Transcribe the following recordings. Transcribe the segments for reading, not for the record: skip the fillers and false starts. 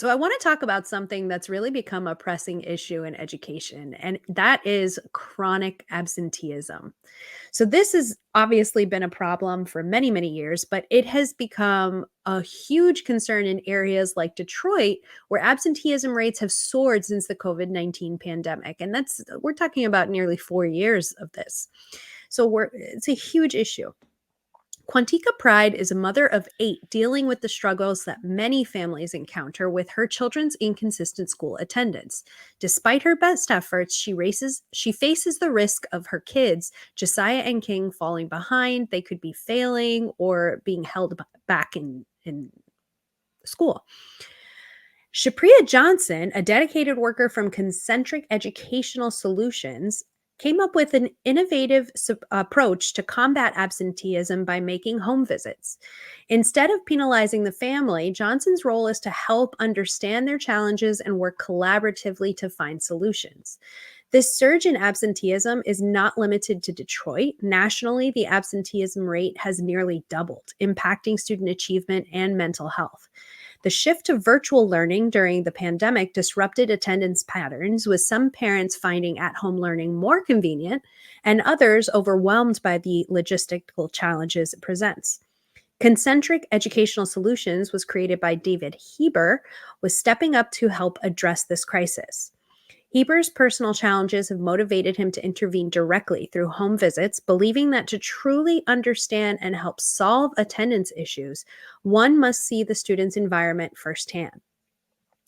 So, I want to talk about something that's really become a pressing issue in education, and that is chronic absenteeism. So, this has obviously been a problem for many, many years, but it has become a huge concern in areas like Detroit, where absenteeism rates have soared since the COVID-19 pandemic. And we're talking about nearly 4 years of this. So, it's a huge issue. Quantica Pride is a mother of eight dealing with the struggles that many families encounter with her children's inconsistent school attendance. Despite her best efforts, she faces the risk of her kids, Josiah and King, falling behind. They could be failing or being held back in school. Shapriya Johnson, a dedicated worker from Concentric Educational Solutions, came up with an innovative approach to combat absenteeism by making home visits. Instead of penalizing the family, Johnson's role is to help understand their challenges and work collaboratively to find solutions. This surge in absenteeism is not limited to Detroit. Nationally, the absenteeism rate has nearly doubled, impacting student achievement and mental health. The shift to virtual learning during the pandemic disrupted attendance patterns, with some parents finding at home learning more convenient and others overwhelmed by the logistical challenges it presents. Concentric Educational Solutions was created by David Heber, was stepping up to help address this crisis. Heber's personal challenges have motivated him to intervene directly through home visits, believing that to truly understand and help solve attendance issues, one must see the student's environment firsthand.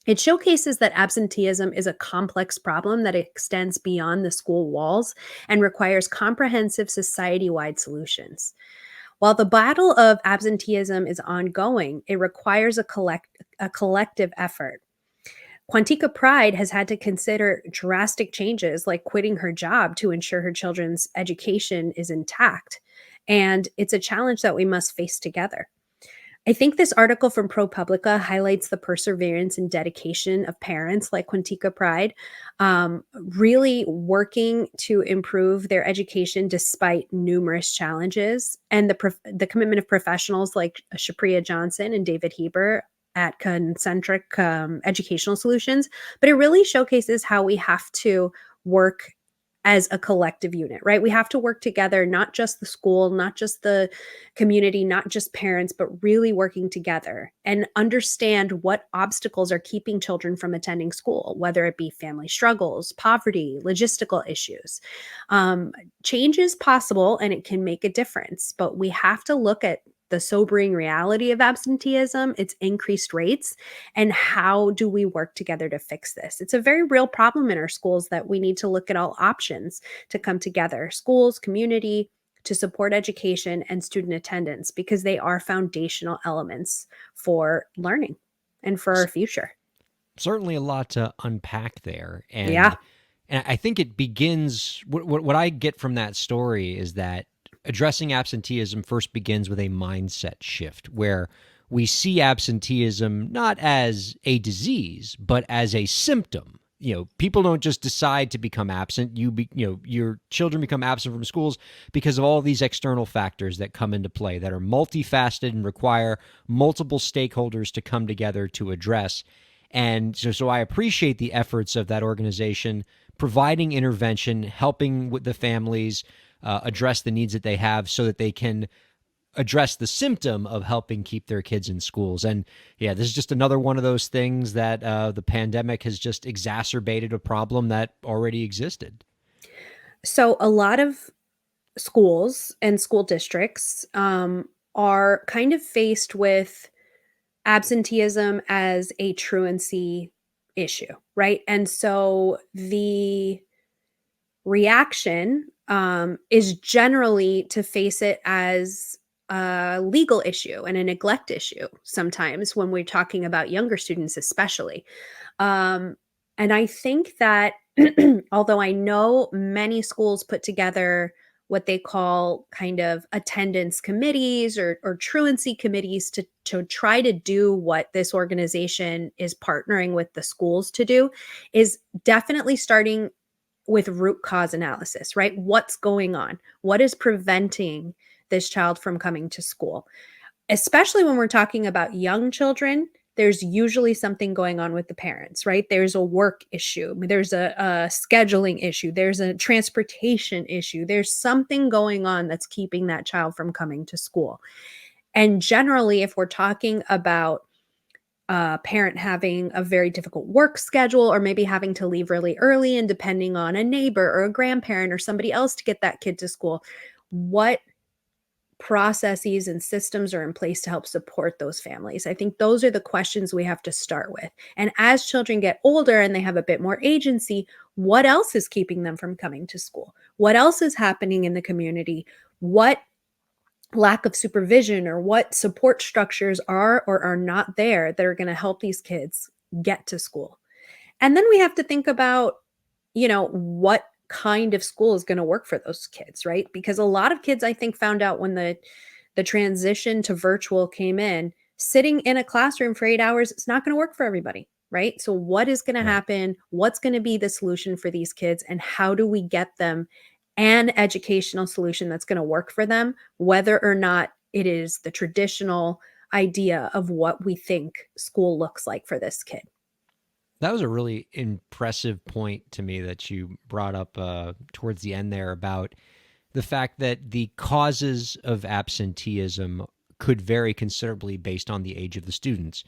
It showcases that absenteeism is a complex problem that extends beyond the school walls and requires comprehensive society-wide solutions. While the battle of absenteeism is ongoing, it requires a collective effort. Quantica Pride has had to consider drastic changes like quitting her job to ensure her children's education is intact. And it's a challenge that we must face together. I think this article from ProPublica highlights the perseverance and dedication of parents like Quantica Pride, really working to improve their education despite numerous challenges, and the commitment of professionals like Shapriya Johnson and David Heber at Concentric Educational Solutions. But it really showcases how we have to work as a collective unit, right? We have to work together, not just the school, not just the community, not just parents, but really working together and understand what obstacles are keeping children from attending school, whether it be family struggles, poverty, logistical issues. Change is possible and it can make a difference, but we have to look at the sobering reality of absenteeism, its increased rates, and how do we work together to fix this? It's a very real problem in our schools that we need to look at all options to come together, schools, community, to support education and student attendance, because they are foundational elements for learning and for our future. Certainly a lot to unpack there. Yeah. And I think it begins, what I get from that story is that addressing absenteeism first begins with a mindset shift where we see absenteeism not as a disease, but as a symptom. People don't just decide to become absent. Your children become absent from schools because of all these external factors that come into play that are multifaceted and require multiple stakeholders to come together to address. And so I appreciate the efforts of that organization providing intervention, helping with the families address the needs that they have so that they can address the symptom of helping keep their kids in schools. And yeah, this is just another one of those things that the pandemic has just exacerbated a problem that already existed. So, a lot of schools and school districts are kind of faced with absenteeism as a truancy issue, right? And so the reaction is generally to face it as a legal issue and a neglect issue sometimes when we're talking about younger students, especially. Um, and I think that although I know many schools put together what they call kind of attendance committees or truancy committees to try to do what this organization is partnering with the schools to do, is definitely starting with root cause analysis, right? What's going on? What is preventing this child from coming to school? Especially when we're talking about young children, there's usually something going on with the parents, right? There's a work issue, there's a scheduling issue, there's a transportation issue, there's something going on that's keeping that child from coming to school. And generally, if we're talking about a parent having a very difficult work schedule or maybe having to leave really early and depending on a neighbor or a grandparent or somebody else to get that kid to school, what processes and systems are in place to help support those families? I think those are the questions we have to start with. And as children get older and they have a bit more agency, what else is keeping them from coming to school? What else is happening in the community? What lack of supervision or what support structures are or are not there that are going to help these kids get to school? And then we have to think about, what kind of school is going to work for those kids, right? Because a lot of kids, I think, found out when the transition to virtual came in, sitting in a classroom for 8 hours, it's not going to work for everybody, right? So what is going to Right. happen? What's going to be the solution for these kids, and how do we get them an educational solution that's going to work for them, whether or not it is the traditional idea of what we think school looks like for this kid? That was a really impressive point to me that you brought up towards the end there about the fact that the causes of absenteeism could vary considerably based on the age of the students.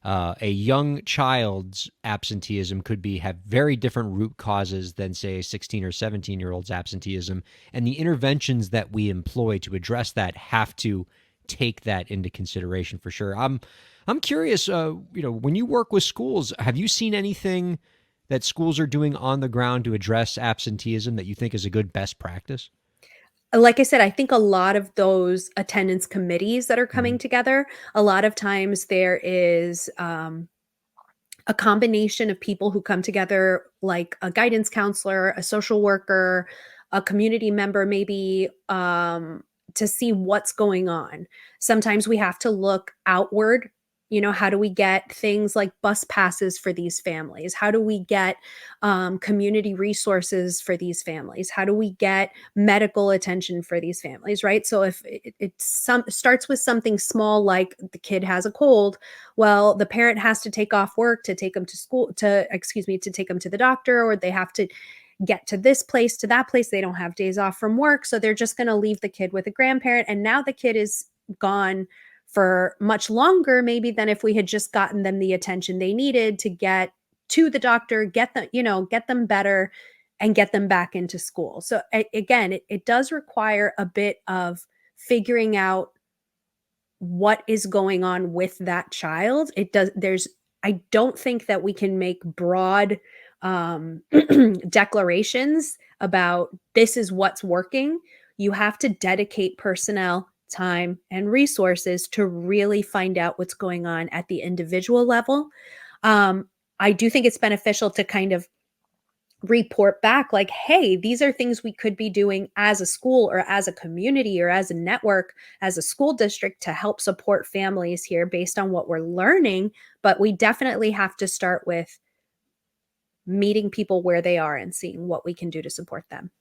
A young child's absenteeism could be have very different root causes than, say, a 16 or 17-year-old's absenteeism, and the interventions that we employ to address that have to take that into consideration for sure. I'm curious. When you work with schools, have you seen anything that schools are doing on the ground to address absenteeism that you think is a good best practice? Like I said, I think a lot of those attendance committees that are Mm-hmm. coming together, a lot of times there is a combination of people who come together, like a guidance counselor, a social worker, a community member, maybe, to see what's going on. Sometimes we have to look outward. How do we get things like bus passes for these families? How do we get community resources for these families? How do we get medical attention for these families? Right. So if starts with something small, like the kid has a cold, well, the parent has to take off work to take them to school, to take them to the doctor, or they have to get to this place, to that place. They don't have days off from work. So they're just going to leave the kid with a grandparent. And now the kid is gone for much longer, maybe, than if we had just gotten them the attention they needed to get to the doctor, get them better and get them back into school. So again, it does require a bit of figuring out what is going on with that child. I don't think that we can make broad declarations about this is what's working. You have to dedicate personnel, time, and resources to really find out what's going on at the individual level. I do think it's beneficial to kind of report back, like, hey, these are things we could be doing as a school or as a community or as a network, as a school district, to help support families here based on what we're learning. But we definitely have to start with meeting people where they are and seeing what we can do to support them.